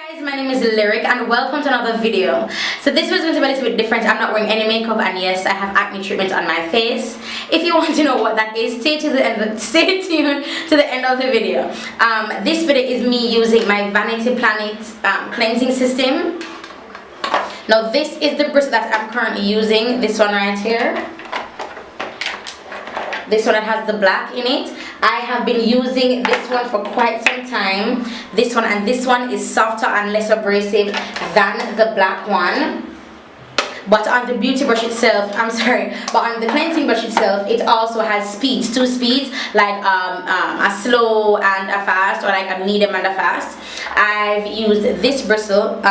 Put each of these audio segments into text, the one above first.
Guys, my name is Lyric and welcome to another video. So this was going to be a little bit different. I'm not wearing any makeup and yes, I have acne treatment on my face. If you want to know what that is, stay tuned to the end of the video. This video is me using my Vanity cleansing system. Now this is the brush that I'm currently using, this one right here. This one that has the black in it. I have been using this one for quite some time. This one and this one is softer and less abrasive than the black one. But on the beauty brush itself, but on the cleansing brush itself, it also has speeds, two speeds, like a slow and a fast, or like a medium and a fast. I've used this bristle,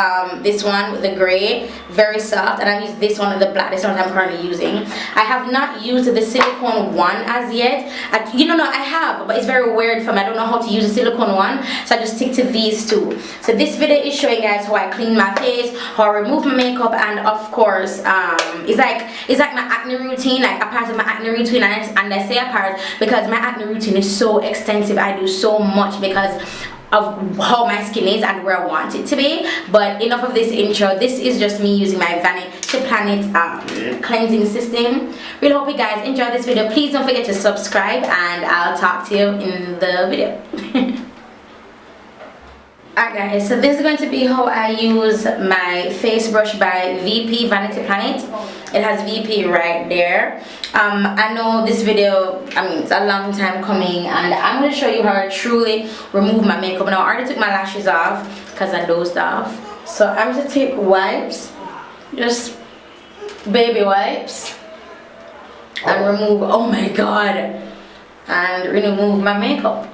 this one with the gray, very soft, and I've used this one with the black, this one I'm currently using. I have not used the silicone one as yet. I have, but it's very weird for me. I don't know how to use the silicone one, so I just stick to these two. So this video is showing guys how I clean my face, how I remove my makeup, and of course, it's like my acne routine, like a part of my acne routine, and I say a part because my acne routine is so extensive. I do so much because of how my skin is and where I want it to be. But enough of this intro. This is just me using my Vanity cleansing system. Really hope you guys enjoy this video. Please don't forget to subscribe and I'll talk to you in the video. Alright guys, so this is going to be how I use my face brush by VP Vanity Planet. It has VP right there. I know this video, it's a long time coming, and I'm going to show you how I truly remove my makeup. Now I already took my lashes off because I dozed off. So I'm going to take wipes, just baby wipes, and remove, oh my god, and remove my makeup.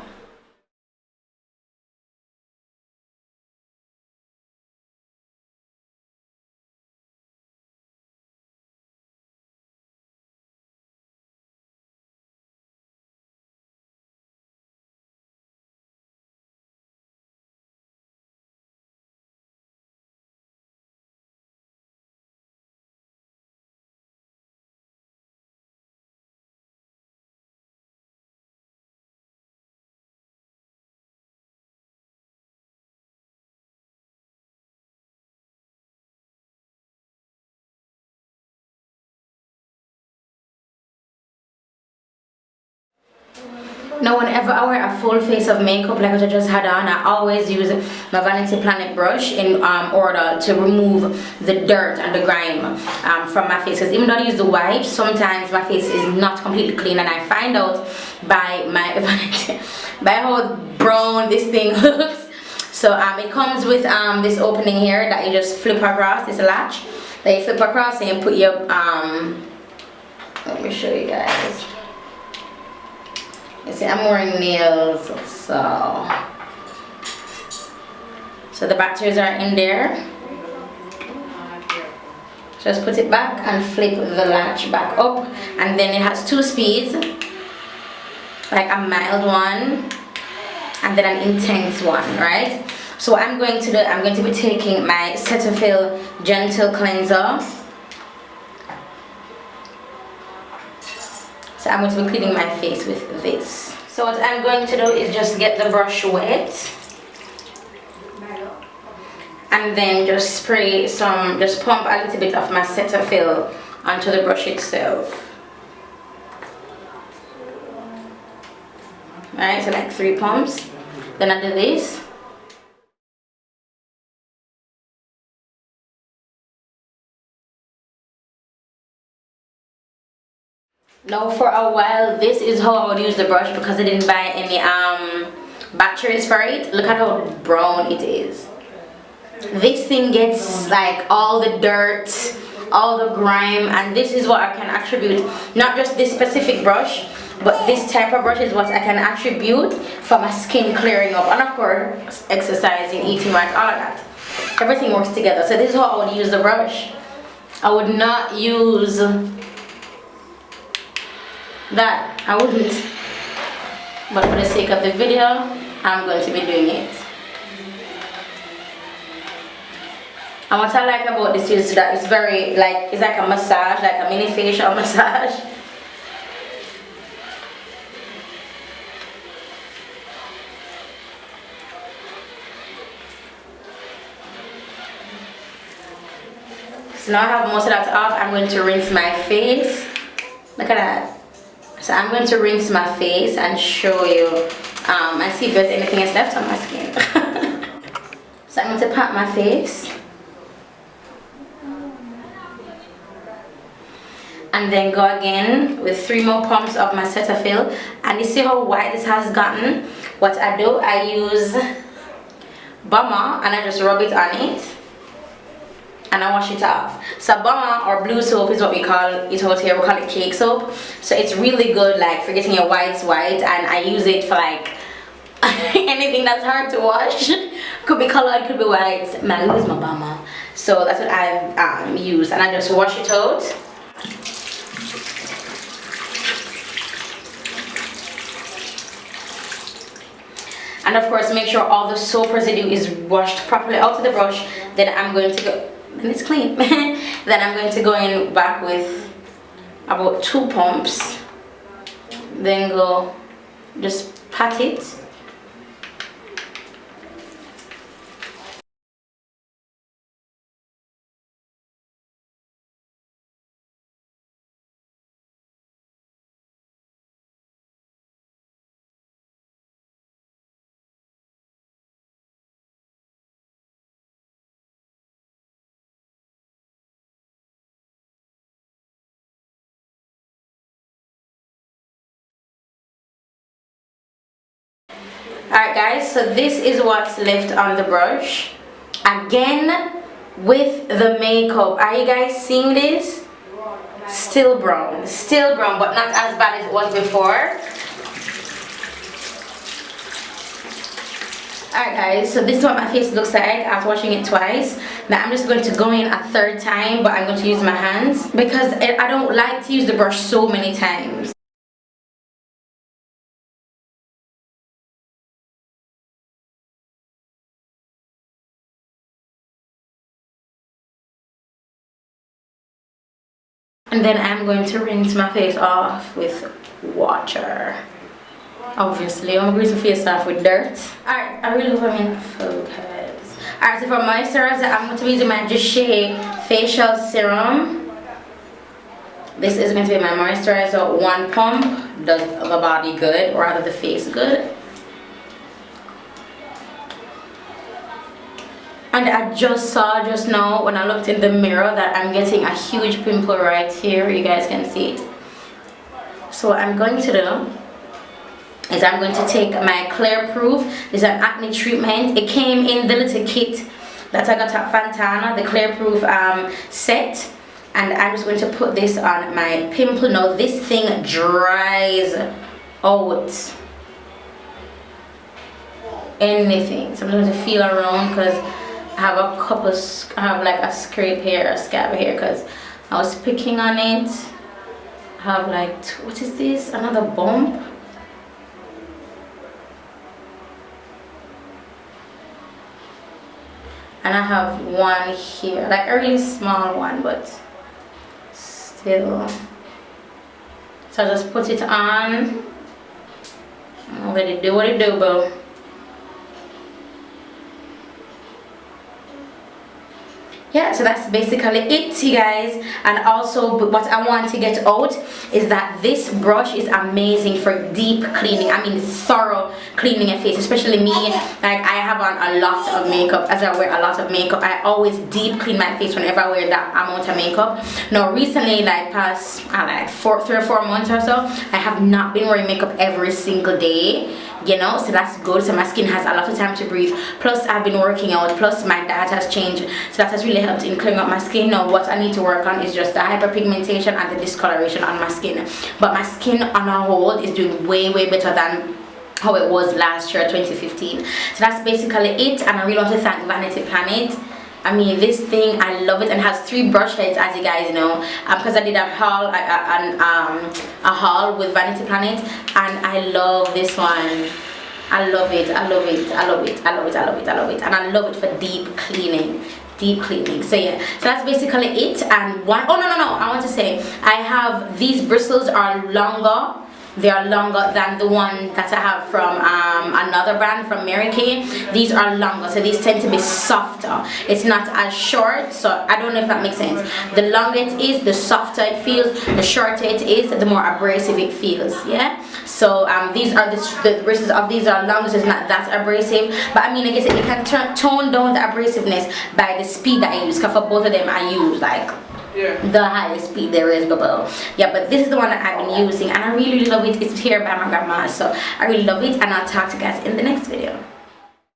Now whenever I wear a full face of makeup like I just had on, I always use my Vanity Planet brush in order to remove the dirt and the grime from my face. Because even though I use the wipes, sometimes my face is not completely clean, and I find out by my Vanity, by how brown this thing looks. So it comes with this opening here that you just flip across, this latch that you flip across, and you put your let me show you guys. You see, I'm wearing nails, so the batteries are in there. Just put it back and flip the latch back up, and then it has two speeds, like a mild one and then an intense one, right? So what I'm going to do, I'm going to be taking my Cetaphil gentle cleanser. So I'm going to be cleaning my face with this. So what I'm going to do is just get the brush wet, and then just spray some, just pump a little bit of my Cetaphil onto the brush itself. Alright, so like 3 pumps. Then I do this. Now for a while, this is how I would use the brush because I didn't buy any batteries for it. Look at how brown it is. This thing gets like all the dirt, all the grime, and this is what I can attribute, not just this specific brush, but this type of brush is what I can attribute for my skin clearing up, and of course exercising, eating right, all of that. Everything works together. So this is how I would use the brush. I would not use that, I wouldn't, but for the sake of the video I'm going to be doing it. And what I like about this is that it's very like, it's like a massage, like a mini facial massage. So now I have most of that off. I'm going to rinse my face. Look at that. So I'm going to rinse my face and show you and see if there's anything else left on my skin. So I'm going to pat my face. And then go again with 3 more pumps of my Cetaphil. And you see how white this has gotten? What I do, I use Bummer and I just rub it on it. And I wash it off. So Bummer or blue soap is what we call it out here. We call it cake soap. So it's really good like for getting your whites white. And I use it for like anything that's hard to wash. Could be colored, could be white. I use my Bummer. So that's what I've used. And I just wash it out. And of course make sure all the soap residue is washed properly out of the brush. Then I'm going to go, and it's clean. Then I'm going to go in back with about 2 pumps. Then go just pat it. Alright guys, so this is what's left on the brush. Again with the makeup. Are you guys seeing this? Still brown, but not as bad as it was before. Alright guys, so this is what my face looks like after washing it twice. Now I'm just going to go in a 3rd time, but I'm going to use my hands because I don't like to use the brush so many times. And then I'm going to rinse my face off with water. Obviously, I'm going to rinse my face off with dirt. Alright, I really hope I'm in focus. Alright, so for moisturizer, I'm going to be using my Rochester facial serum. This is going to be my moisturizer. 1 pump does the body good, or rather the face good. And I just saw just now when I looked in the mirror that I'm getting a huge pimple right here. You guys can see it. So what I'm going to do is I'm going to take my Clear Proof. This is an acne treatment. It came in the little kit that I got at Fantana, the Clear Proof set. And I'm just going to put this on my pimple. Now this thing dries out anything. So I'm going to feel around because I have a couple, I have like a scrape here, a scab here because I was picking on it. I have like, what is this? Another bump. And I have one here, like a really small one, but still. So I just put it on. Let it do what it do, boo. Yeah, so that's basically it, you guys. And also what I want to get out is that this brush is amazing for deep cleaning. I mean thorough cleaning your face, especially me. Like I have on a lot of makeup. As I wear a lot of makeup, I always deep clean my face whenever I wear that amount of makeup. Now recently, like past like 3 or 4 months or so, I have not been wearing makeup every single day, you know, so that's good. So my skin has a lot of time to breathe. Plus I've been working out, plus my diet has changed, so that has really helped in clearing up my skin. Now what I need to work on is just the hyperpigmentation and the discoloration on my skin. But my skin on a whole is doing way better than how it was last year, 2015. So that's basically it, and I really want to thank Vanity Planet. I mean, this thing, I love it, and has 3 brush heads, as you guys know, because I did a haul, a haul with Vanity Planet, and I love this one. I love it, I love it, I love it, I love it, I love it, I love it, and I love it for deep cleaning. So yeah, so that's basically it. And one, oh no, I want to say I have these bristles are longer They are longer than the one that I have from another brand from Mary Kay. These are longer, so these tend to be softer. It's not as short, so I don't know if that makes sense. The longer it is, the softer it feels. The shorter it is, the more abrasive it feels. Yeah. So these are the bristles of these are long, so it's not that abrasive. But I mean, I guess it can tone down the abrasiveness by the speed that I use. Cause for both of them, I use like the highest speed there is, yeah. But this is the one that I've been using, and I really love it. It's here by my grandma, so I really love it, and I'll talk to you guys in the next video.